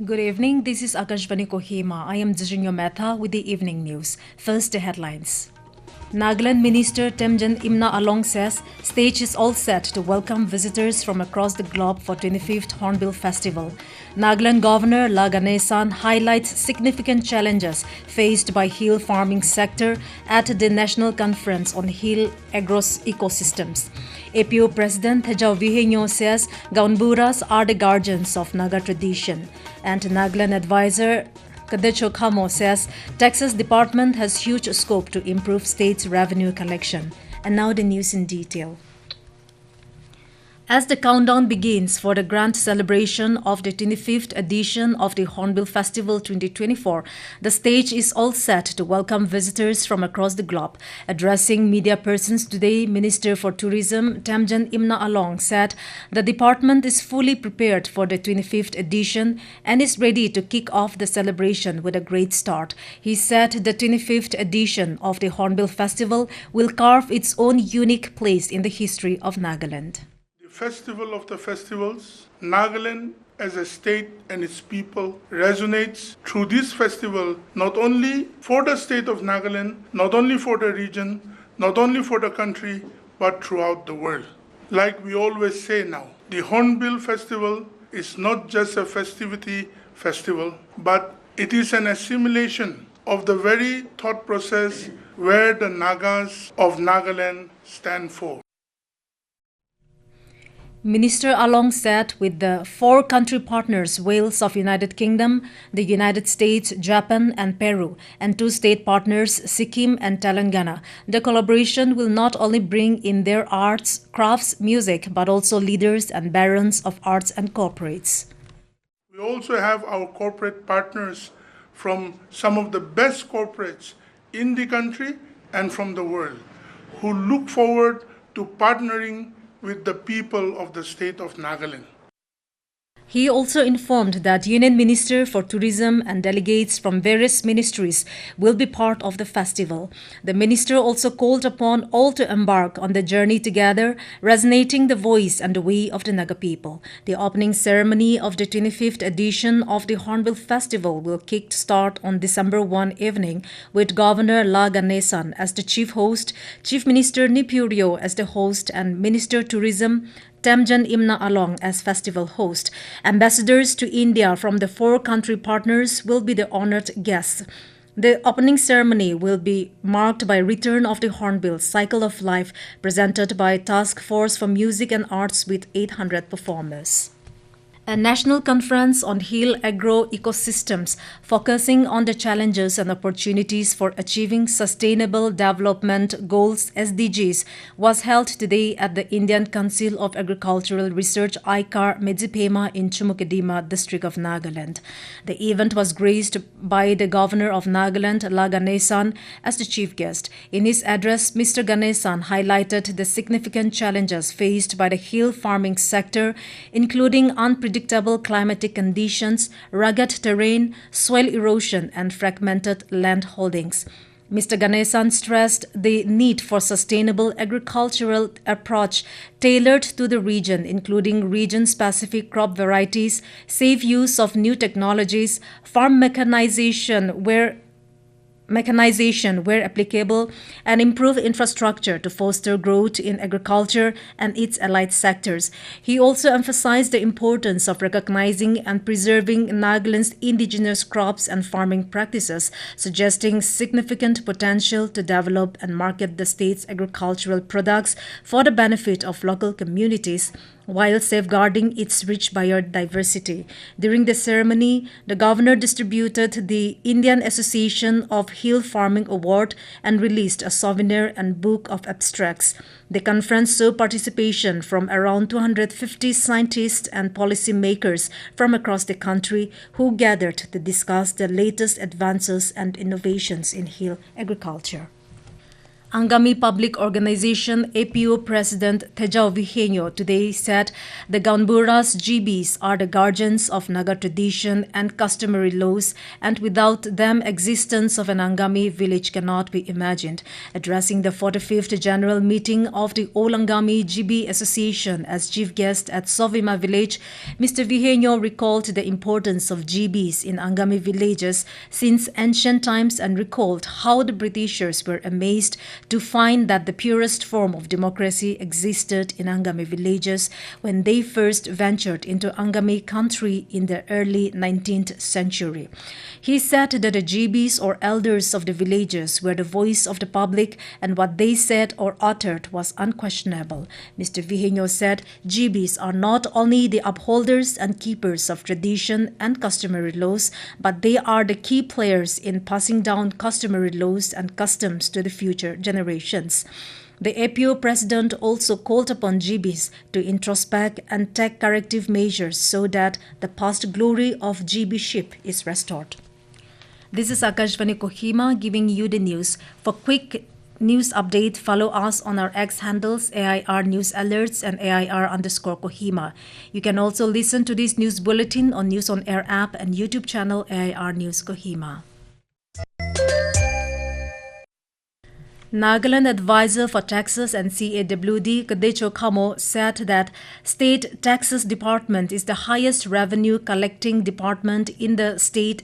Good evening, this is Akashvani Kohima. I am Jijinyo Metha with the evening news. First, the headlines. Nagaland Minister Temjen Imna Along says stage is all set to welcome visitors from across the globe for 25th Hornbill Festival. Nagaland Governor La Ganesan highlights significant challenges faced by hill farming sector at the National Conference on Hill Agro-Ecosystems. APO President Thejau Vihienuo says Gaon Buras are the guardians of Naga tradition. And Nagaland Advisor Kudecho Khamo says Texas Department has huge scope to improve state's revenue collection. And now the news in detail. As the countdown begins for the grand celebration of the 25th edition of the Hornbill Festival 2024, the stage is all set to welcome visitors from across the globe. Addressing media persons today, Minister for Tourism Temjen Imna Along said the department is fully prepared for the 25th edition and is ready to kick off the celebration with a great start. He said the 25th edition of the Hornbill Festival will carve its own unique place in the history of Nagaland. Festival of the festivals, Nagaland as a state and its people resonates through this festival not only for the state of Nagaland, not only for the region, not only for the country, but throughout the world. Like we always say now, the Hornbill Festival is not just a festival, but it is an assimilation of the very thought process where the Nagas of Nagaland stand for. Minister Along said with the four country partners Wales of United Kingdom, the United States, Japan and Peru, and two state partners Sikkim and Telangana, the collaboration will not only bring in their arts, crafts, music, but also leaders and barons of arts and corporates. We also have our corporate partners from some of the best corporates in the country and from the world who look forward to partnering with the people of the state of Nagaland. He also informed that Union Minister for Tourism and delegates from various ministries will be part of the festival. The minister also called upon all to embark on the journey together, resonating the voice and the way of the Naga people. The opening ceremony of the 25th edition of the Hornbill Festival will kick start on December 1 evening with Governor La Ganesan as the chief host, Chief Minister Nipurio as the host, and Minister Tourism Temjen Imna Along as festival host. Ambassadors to India from the four country partners will be the honored guests. The opening ceremony will be marked by Return of the Hornbill Cycle of Life presented by Task Force for Music and Arts with 800 performers. A national conference on Hill Agro-Ecosystems focusing on the challenges and opportunities for achieving Sustainable Development Goals (SDGs) was held today at the Indian Council of Agricultural Research ICAR Medzipema in Chumukadima district of Nagaland. The event was graced by the Governor of Nagaland La Ganesan as the chief guest. In his address, Mr. Ganesan highlighted the significant challenges faced by the hill farming sector, including unpredictable climatic conditions, rugged terrain, soil erosion, and fragmented land holdings. Mr. Ganesan stressed the need for sustainable agricultural approach tailored to the region, including region-specific crop varieties, safe use of new technologies, farm mechanization where applicable, and improve infrastructure to foster growth in agriculture and its allied sectors. He also emphasized the importance of recognizing and preserving Nagaland's indigenous crops and farming practices, suggesting significant potential to develop and market the state's agricultural products for the benefit of local communities, while safeguarding its rich biodiversity. During the ceremony, the governor distributed the Indian Association of Hill Farming Award and released a souvenir and book of abstracts. The conference saw participation from around 250 scientists and policy makers from across the country who gathered to discuss the latest advances and innovations in hill agriculture. Angami Public Organization APO President Thejau Vihienuo today said the Gaon Buras GBs are the guardians of Naga tradition and customary laws, and without them existence of an Angami village cannot be imagined. Addressing the 45th General Meeting of the All Angami GB Association as chief guest at Sovima village, Mr. Vihienuo recalled the importance of GBs in Angami villages since ancient times and recalled how the Britishers were amazed to find that the purest form of democracy existed in Angami villages when they first ventured into Angami country in the early 19th century. He said that the GBs or elders of the villages were the voice of the public and what they said or uttered was unquestionable. Mr. Vihienuo said GBs are not only the upholders and keepers of tradition and customary laws, but they are the key players in passing down customary laws and customs to the future generations. The APO president also called upon GBs to introspect and take corrective measures so that the past glory of GB-ship is restored. This is Akashvani Kohima giving you the news. For quick news update, follow us on our X handles AIR News Alerts and AIR_Kohima. You can also listen to this news bulletin on News on Air app and YouTube channel AIR News Kohima. Nagaland Advisor for Taxes and CAWD Kudecho Khamo said that State Taxes Department is the highest revenue collecting department in the state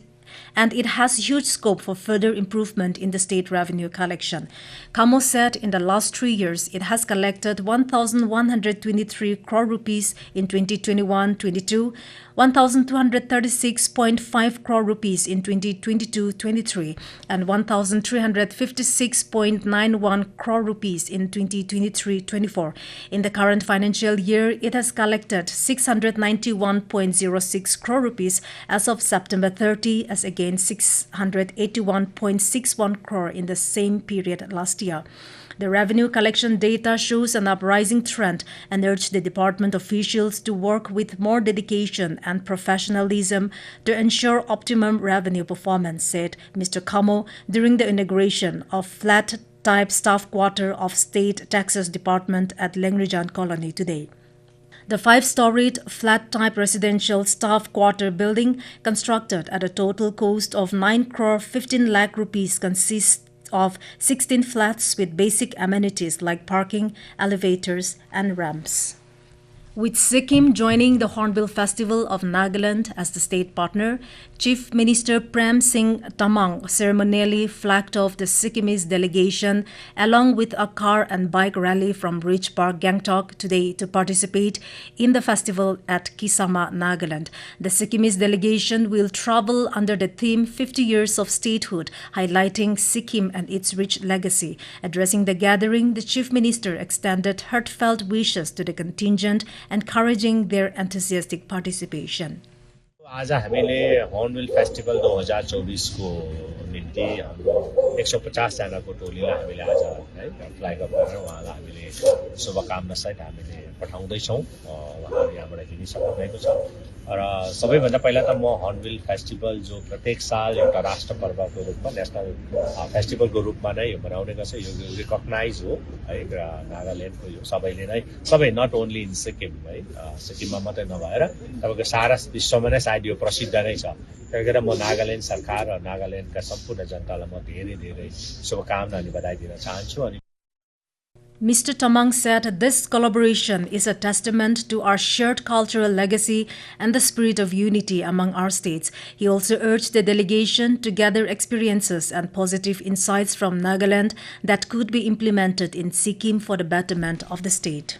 and it has huge scope for further improvement in the state revenue collection. Khamo said in the last 3 years, it has collected 1,123 crore rupees in 2021-22, 1,236.5 crore rupees in 2022-23, and 1,356.91 crore rupees in 2023-24. In the current financial year, it has collected 691.06 crore rupees as of September 30, as against 681.61 crore in the same period last year. The revenue collection data shows an uprising trend and urged the department officials to work with more dedication and professionalism to ensure optimum revenue performance, said Mr. Khamo during the inauguration of flat-type staff quarter of State Taxes Department at Lengrijan Colony today. The 5-storied flat-type residential staff quarter building, constructed at a total cost of 9 crore 15 lakh rupees, consists of 16 flats with basic amenities like parking, elevators, and ramps. With Sikkim joining the Hornbill Festival of Nagaland as the state partner, Chief Minister Prem Singh Tamang ceremonially flagged off the Sikkimese delegation along with a car and bike rally from Ridge Park, Gangtok today to participate in the festival at Kisama, Nagaland. The Sikkimese delegation will travel under the theme 50 Years of Statehood, highlighting Sikkim and its rich legacy. Addressing the gathering, the Chief Minister extended heartfelt wishes to the contingent, encouraging their enthusiastic participation. आज हामीले hornbill festival 2024 को निम्ति हाम्रो 150 जनाको टोलीलाई हामीले आज है फ्ल्याग अप गरेर उहाँलाई हामीले शुभकामना सहित हामीले पठाउँदै छौं उहाँले यहाँबाट हिँडिसक्नु भएको छ र सबैभन्दा पहिला त म हर्नबिल फेस्टिभल जो प्रत्येक साल एउटा राष्ट्र पर्वको रूपमा नेशनल फेस्टिभलको रूपमा नै मनाउने गर्छ यो रिकग्नाइज हो है नागाल्यान्डको यो सबैले नै सबै नट ओन्ली इन सिक्किम है सिक्किममा मात्रै नभएर तपाईको सारा विश्वमा नै सायद यो प्रसिद्ध नै छ त्यसैगरी म नागाल्यान्ड सरकार र नागाल्यान्डका सम्पूर्ण जनतालाई म धेरै शुभकामना अनि बधाई दिन चाहन्छु अनि Mr. Tamang said this collaboration is a testament to our shared cultural legacy and the spirit of unity among our states. He also urged the delegation to gather experiences and positive insights from Nagaland that could be implemented in Sikkim for the betterment of the state.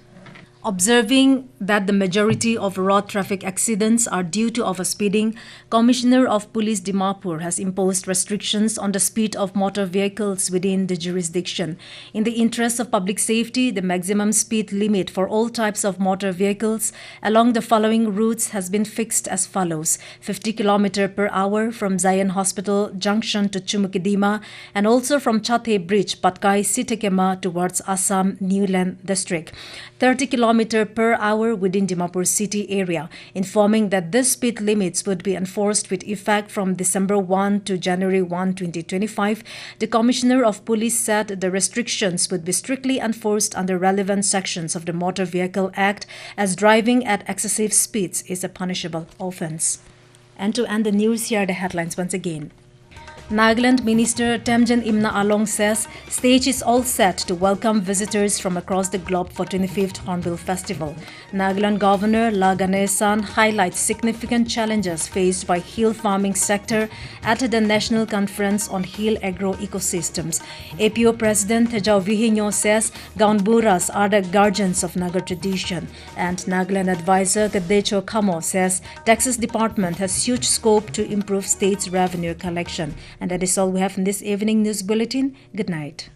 Observing that the majority of road traffic accidents are due to overspeeding, Commissioner of Police Dimapur has imposed restrictions on the speed of motor vehicles within the jurisdiction. In the interest of public safety, the maximum speed limit for all types of motor vehicles along the following routes has been fixed as follows: 50 km per hour from Zion Hospital Junction to Chumukidima, and also from Chathe Bridge, Patkai Sitekema towards Assam Newland District. 30 km km/h within Dimapur city area, informing that these speed limits would be enforced with effect from December 1 to January 1, 2025. The Commissioner of Police said the restrictions would be strictly enforced under relevant sections of the Motor Vehicle Act, as driving at excessive speeds is a punishable offence. And to end the news, here are the headlines once again. Nagaland Minister Temjen Imna says stage is all set to welcome visitors from across the globe for 25th Hornbill Festival. Nagaland Governor La Ganesan highlights significant challenges faced by hill farming sector at the National Conference on Hill Agro-Ecosystems. APO President Thejau Vihienuo says Gaon Buras are the guardians of Naga tradition. And Nagaland Advisor Kudecho Khamo says Taxes Department has huge scope to improve state's revenue collection. And that is all we have in this evening news bulletin. Good night.